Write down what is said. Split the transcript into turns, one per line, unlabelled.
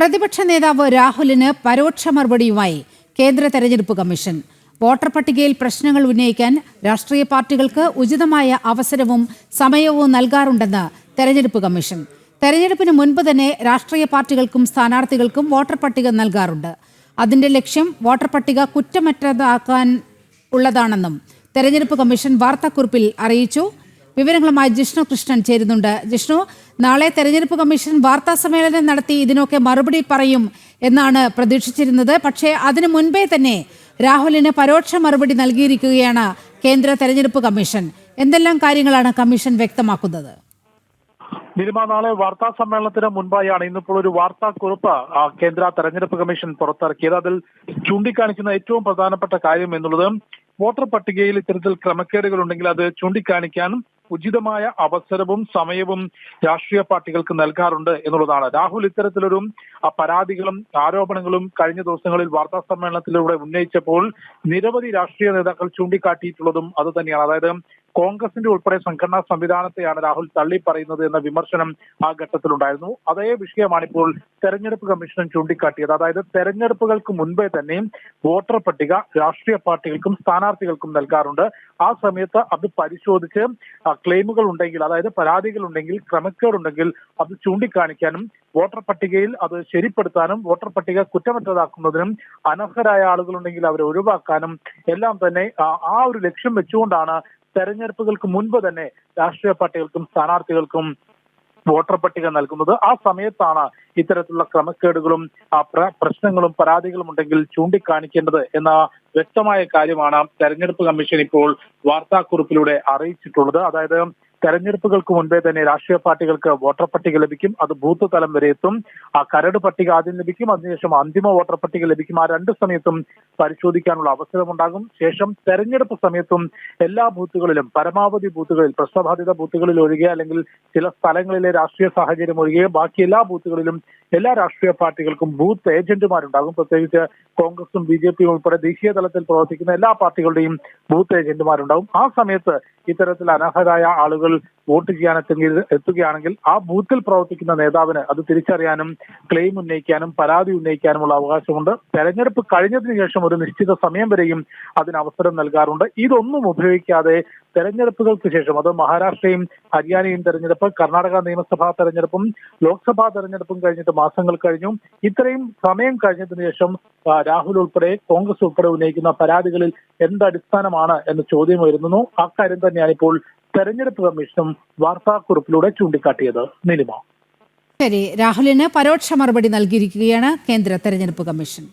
പ്രതിപക്ഷ നേതാവ് രാഹുലിന് പരോക്ഷ മറുപടിയുമായി കേന്ദ്ര തെരഞ്ഞെടുപ്പ് കമ്മീഷൻ. വോട്ടർ പട്ടികയിൽ പ്രശ്നങ്ങൾ ഉന്നയിക്കാൻ രാഷ്ട്രീയ പാർട്ടികൾക്ക് ഉചിതമായ അവസരവും സമയവും നൽകാറുണ്ടെന്ന് തെരഞ്ഞെടുപ്പ് കമ്മീഷൻ. തെരഞ്ഞെടുപ്പിന് മുൻപ് തന്നെ രാഷ്ട്രീയ പാർട്ടികൾക്കും സ്ഥാനാർത്ഥികൾക്കും വോട്ടർ പട്ടിക നൽകാറുണ്ട്. അതിന്റെ ലക്ഷ്യം വോട്ടർ പട്ടിക കുറ്റമറ്റതാക്കാൻ ഉള്ളതാണെന്നും തെരഞ്ഞെടുപ്പ് കമ്മീഷൻ വാർത്താക്കുറിപ്പിൽ അറിയിച്ചു. വിവരങ്ങളുമായി ജിഷ്ണു കൃഷ്ണൻ ചേരുന്നുണ്ട്. ജിഷ്ണു, നാളെ തെരഞ്ഞെടുപ്പ് കമ്മീഷൻ വാർത്താ സമ്മേളനം നടത്തി ഇതിനൊക്കെ മറുപടി പറയും എന്നാണ് പ്രതീക്ഷിച്ചിരുന്നത്. പക്ഷേ അതിനു മുൻപേ തന്നെ രാഹുലിന് പരോക്ഷ മറുപടി നൽകിയിരിക്കുകയാണ് കേന്ദ്ര തെരഞ്ഞെടുപ്പ് കമ്മീഷൻ. എന്തെല്ലാം കാര്യങ്ങളാണ് കമ്മീഷൻ വ്യക്തമാക്കുന്നത്?
നാളെ വാർത്താ സമ്മേളനത്തിന് മുൻപായാണ് ഇന്നിപ്പോൾ ഒരു വാർത്താക്കുറിപ്പ് കേന്ദ്ര തെരഞ്ഞെടുപ്പ് കമ്മീഷൻ പുറത്തിറക്കിയത്. അതിൽ ചൂണ്ടിക്കാണിക്കുന്ന ഏറ്റവും പ്രധാനപ്പെട്ട കാര്യം എന്നുള്ളത് വോട്ടർ പട്ടികയിൽ ഇത്തരത്തിൽ ക്രമക്കേടുകൾ ഉണ്ടെങ്കിൽ അത് ചൂണ്ടിക്കാണിക്കാനും ഉചിതമായ അവസരവും സമയവും രാഷ്ട്രീയ പാർട്ടികൾക്ക് നൽകാറുണ്ട് എന്നുള്ളതാണ്. രാഹുൽ ഇത്തരത്തിലൊരു പരാതികളും ആരോപണങ്ങളും കഴിഞ്ഞ ദിവസങ്ങളിൽ വാർത്താ സമ്മേളനത്തിലൂടെ ഉന്നയിച്ചപ്പോൾ നിരവധി രാഷ്ട്രീയ നേതാക്കൾ ചൂണ്ടിക്കാട്ടിയിട്ടുള്ളതും അത് തന്നെയാണ്. അതായത് കോൺഗ്രസിന്റെ ഉൾപ്പെടെ സംഘടനാ സംവിധാനത്തെയാണ് രാഹുൽ തള്ളി പറയുന്നത് എന്ന വിമർശനം ആ ഘട്ടത്തിലുണ്ടായിരുന്നു. അതേ വിഷയമാണിപ്പോൾ തെരഞ്ഞെടുപ്പ് കമ്മീഷൻ ചൂണ്ടിക്കാട്ടിയത്. അതായത് തെരഞ്ഞെടുപ്പുകൾക്ക് മുൻപേ തന്നെ വോട്ടർ പട്ടിക രാഷ്ട്രീയ പാർട്ടികൾക്കും സ്ഥാനാർത്ഥികൾക്കും നൽകാറുണ്ട്. ആ സമയത്ത് അത് പരിശോധിച്ച് ക്ലെയിമുകൾ ഉണ്ടെങ്കിൽ, അതായത് പരാതികൾ ഉണ്ടെങ്കിൽ, ക്രമക്കേടുണ്ടെങ്കിൽ അത് ചൂണ്ടിക്കാണിക്കാനും വോട്ടർ പട്ടികയിൽ അത് ശരിപ്പെടുത്താനും വോട്ടർ പട്ടിക കുറ്റമറ്റതാക്കുന്നതിനും അനർഹരായ ആളുകളുണ്ടെങ്കിൽ അവരെ ഒഴിവാക്കാനും എല്ലാം തന്നെ ആ ഒരു ലക്ഷ്യം വെച്ചുകൊണ്ടാണ് തെരഞ്ഞെടുപ്പുകൾക്ക് മുൻപ് തന്നെ രാഷ്ട്രീയ പാർട്ടികൾക്കും സ്ഥാനാർത്ഥികൾക്കും വോട്ടർ പട്ടിക നൽകുന്നത്. ആ സമയത്താണ് ഇത്തരത്തിലുള്ള ക്രമക്കേടുകളും പ്രശ്നങ്ങളും പരാതികളും ഉണ്ടെങ്കിൽ ചൂണ്ടിക്കാണിക്കേണ്ടത് എന്ന വ്യക്തമായ കാര്യമാണ് തെരഞ്ഞെടുപ്പ് കമ്മീഷൻ ഇപ്പോൾ വാർത്താക്കുറിപ്പിലൂടെ അറിയിച്ചിട്ടുള്ളത്. അതായത് തെരഞ്ഞെടുപ്പുകൾക്ക് മുൻപേ തന്നെ രാഷ്ട്രീയ പാർട്ടികൾക്ക് വോട്ടർ പട്ടിക ലഭിക്കും. അത് ബൂത്ത് തലം വരെ എത്തും. ആ കരട് പട്ടിക ആദ്യം ലഭിക്കും, അതിനുശേഷം അന്തിമ വോട്ടർ പട്ടിക ലഭിക്കും. ആ രണ്ട് സമയത്തും പരിശോധിക്കാനുള്ള അവസരമുണ്ടാകും. ശേഷം തെരഞ്ഞെടുപ്പ് സമയത്തും എല്ലാ ബൂത്തുകളിലും, പരമാവധി ബൂത്തുകളിൽ, പ്രശ്നബാധിത ബൂത്തുകളിൽ ഒഴികെ അല്ലെങ്കിൽ ചില സ്ഥലങ്ങളിലെ രാഷ്ട്രീയ സാഹചര്യം ഒഴികെ ബാക്കി എല്ലാ ബൂത്തുകളിലും എല്ലാ രാഷ്ട്രീയ പാർട്ടികൾക്കും ബൂത്ത് ഏജന്റുമാരുണ്ടാകും. പ്രത്യേകിച്ച് കോൺഗ്രസും BJPയും ഉൾപ്പെടെ ദേശീയ തലത്തിൽ പ്രവർത്തിക്കുന്ന എല്ലാ പാർട്ടികളുടെയും ബൂത്ത് ഏജന്റുമാരുണ്ടാകും. ആ സമയത്ത് ഇത്തരത്തിൽ അനർഹരായ ആളുകൾ വോട്ട് ചെയ്യാൻ എത്തുകയാണെങ്കിൽ ആ ബൂത്തിൽ പ്രവർത്തിക്കുന്ന നേതാവിന് അത് തിരിച്ചറിയാനും ക്ലെയിം ഉന്നയിക്കാനും പരാതി ഉന്നയിക്കാനുമുള്ള അവകാശമുണ്ട്. തെരഞ്ഞെടുപ്പ് കഴിഞ്ഞതിന് ശേഷം ഒരു നിശ്ചിത സമയം വരെയും അതിന് അവസരം നൽകാറുണ്ട്. ഇതൊന്നും ഉപയോഗിക്കാതെ തെരഞ്ഞെടുപ്പുകൾക്ക് ശേഷം, അത് മഹാരാഷ്ട്രയും ഹരിയാനയും തെരഞ്ഞെടുപ്പ്, കർണാടക നിയമസഭാ തെരഞ്ഞെടുപ്പും ലോക്സഭാ തെരഞ്ഞെടുപ്പും കഴിഞ്ഞിട്ട് മാസങ്ങൾ കഴിഞ്ഞു. ഇത്രയും സമയം കഴിഞ്ഞതിന് ശേഷം രാഹുൽ ഉൾപ്പെടെ കോൺഗ്രസ് ഉൾപ്പെടെ ഉന്നയിക്കുന്ന പരാതികളിൽ എന്തടിസ്ഥാനമാണ് എന്ന ചോദ്യം ഉയരുന്നു. അക്കാര്യം തന്നെയാണ് ഇപ്പോൾ തെരഞ്ഞെടുപ്പ് കമ്മീഷനും വാർത്താക്കുറിപ്പിലൂടെ ചൂണ്ടിക്കാട്ടിയത്. നിലിമ.
ശരി, രാഹുലിന് പരോക്ഷ മറുപടി നൽകിയിരിക്കുകയാണ് കേന്ദ്ര തെരഞ്ഞെടുപ്പ് കമ്മീഷൻ.